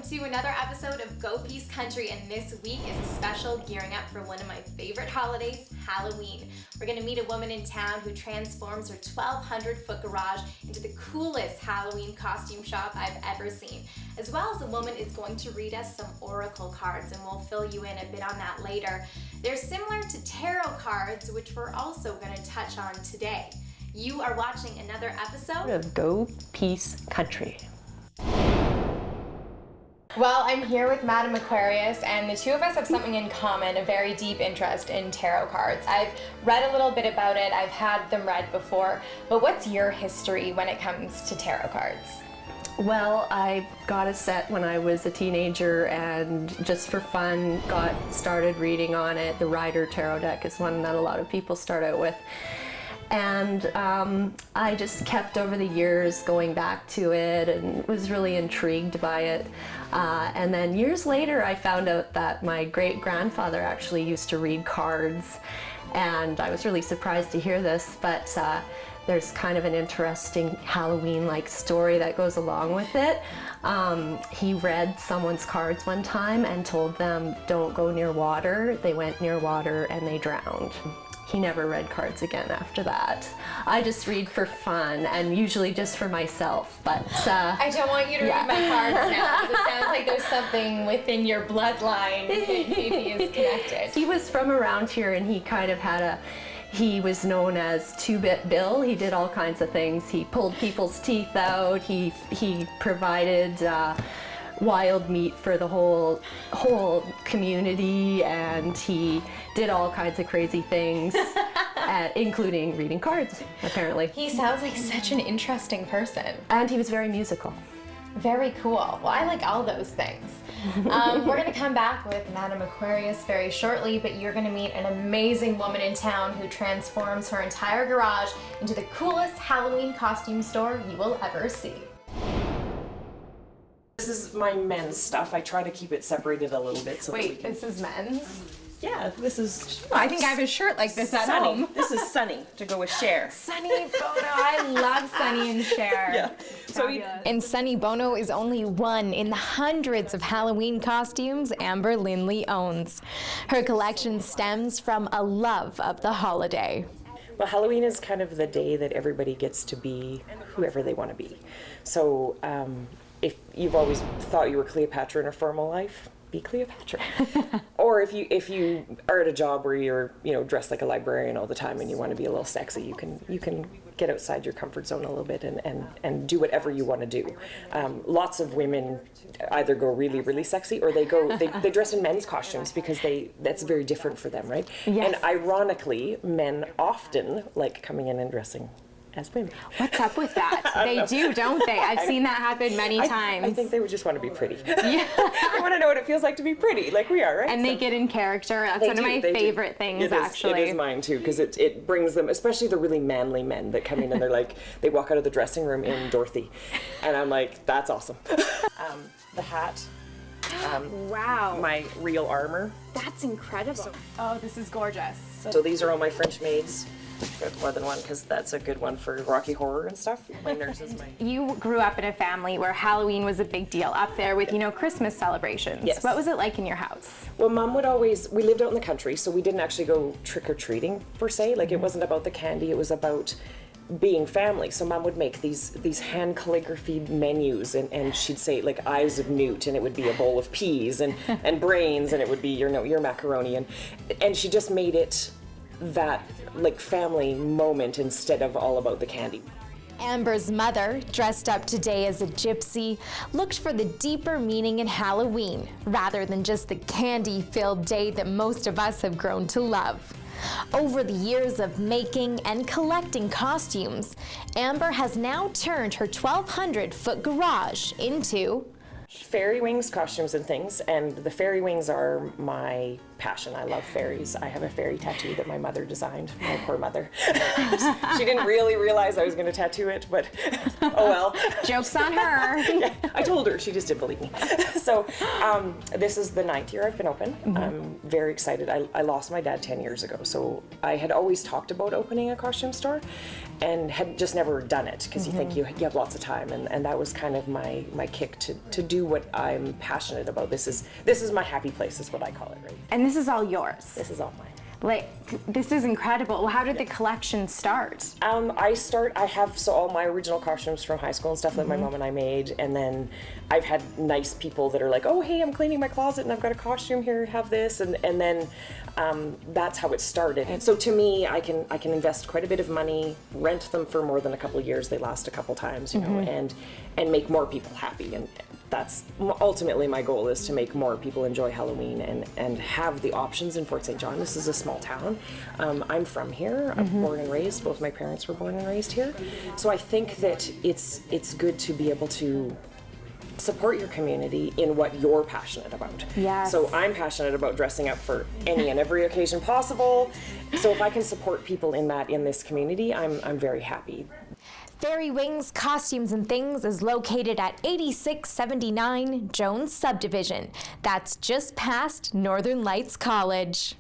to another episode of Go Peace Country, and this week is a special gearing up for one of my favorite holidays, Halloween. We're gonna meet a woman in town who transforms her 1,200-foot garage into the coolest Halloween costume shop I've ever seen. As well as the woman is going to read us some oracle cards, and we'll fill you in a bit on that later. They're similar to tarot cards, which we're also gonna touch on today. You are watching another episode of Go Peace Country. Well, I'm here with Madam Aquarius, and the two of us have something in common, a very deep interest in tarot cards. I've read a little bit about it, I've had them read before, but what's your history when it comes to tarot cards? Well, I got a set when I was a teenager and just for fun got started reading on it. The Rider Tarot deck is one that a lot of people start out with. And I just kept over the years going back to it and was really intrigued by it. And then years later I found out that my great-grandfather actually used to read cards, and I was really surprised to hear this, but there's kind of an interesting Halloween-like story that goes along with it. He read someone's cards one time and told them, don't go near water. They went near water and they drowned. He never read cards again after that. I just read for fun and usually just for myself, but I don't want you to read my cards now, because it sounds like there's something within your bloodline that maybe is connected. He was from around here, and he kind of had he was known as Two-Bit Bill. He did all kinds of things. He pulled people's teeth out. He provided wild meat for the whole community, and he did all kinds of crazy things, including reading cards, apparently. He sounds like such an interesting person. And he was very musical. Very cool. Well, I like all those things. We're going to come back with Madam Aquarius very shortly, but you're going to meet an amazing woman in town who transforms her entire garage into the coolest Halloween costume store you will ever see. This is my men's stuff. I try to keep it separated a little bit so that we Wait, can... this is men's? Yeah, this is... I think I have a shirt like this at Sunny. home. This is Sunny, to go with Cher. Sunny Bono. I love Sunny and Cher. Yeah. So And Sunny Bono is only one in the hundreds of Halloween costumes Amber Lindley owns. Her collection stems from a love of the holiday. Well, Halloween is kind of the day that everybody gets to be whoever they want to be. So if you've always thought you were Cleopatra in a formal life, be Cleopatra. Or if you are at a job where you're dressed like a librarian all the time and you want to be a little sexy, you can get outside your comfort zone a little bit and do whatever you want to do. Lots of women either go really, really sexy, or they dress in men's costumes because that's very different for them, right? Yes. And ironically, men often like coming in and dressing as women. What's up with that? They do, don't they? I've seen that happen many times. I think they would just want to be pretty. Yeah. They want to know what it feels like to be pretty, like we are, right? And they get in character. That's one of my favorite things, actually. It is mine too, because it brings them, especially the really manly men that come in and they're like, they walk out of the dressing room in Dorothy, and I'm like, that's awesome. The hat. Wow. My real armor. That's incredible. Oh, this is gorgeous. So these are all my French maids. Got more than one because that's a good one for Rocky Horror and stuff. My nurse is my... You grew up in a family where Halloween was a big deal, up there with, Christmas celebrations. Yes. What was it like in your house? Well, Mom would we lived out in the country, so we didn't actually go trick-or-treating, per se. Like, it wasn't about the candy, it was about being family. So Mom would make these hand calligraphied menus, and she'd say, like, eyes of newt, and it would be a bowl of peas, and brains, and it would be your macaroni, and she just made it that like family moment instead of all about the candy. Amber's mother, dressed up today as a gypsy, looked for the deeper meaning in Halloween, rather than just the candy-filled day that most of us have grown to love. Over the years of making and collecting costumes, Amber has now turned her 1,200-foot garage into fairy wings costumes and things, and the fairy wings are my passion. I love fairies. I have a fairy tattoo that my mother designed, my poor mother. She didn't really realize I was going to tattoo it, but oh well. Joke's on her. Yeah, I told her, she just didn't believe me. So this is the 9th year I've been open. Mm-hmm. I'm very excited. I lost my dad 10 years ago, so I had always talked about opening a costume store and had just never done it because you think you have lots of time, and that was kind of my kick to do do what I'm passionate about. This is my happy place, is what I call it, right? And this is all yours. This is all mine. Like, this is incredible. Well, how did the collection start? I have all my original costumes from high school and stuff that my mom and I made, and then I've had nice people that are like, oh, hey, I'm cleaning my closet and I've got a costume here, have this, and then that's how it started. So to me, I can invest quite a bit of money, rent them for more than a couple of years, they last a couple times, you know, and make more people happy, and that's ultimately my goal, is to make more people enjoy Halloween and have the options in Fort St. John. This is a small town. I'm from here. I'm born and raised. Both my parents were born and raised here. So I think that it's good to be able to support your community in what you're passionate about. Yes. So I'm passionate about dressing up for any and every occasion possible. So if I can support people in this community, I'm very happy. Fairy Wings Costumes and Things is located at 8679 Jones Subdivision. That's just past Northern Lights College.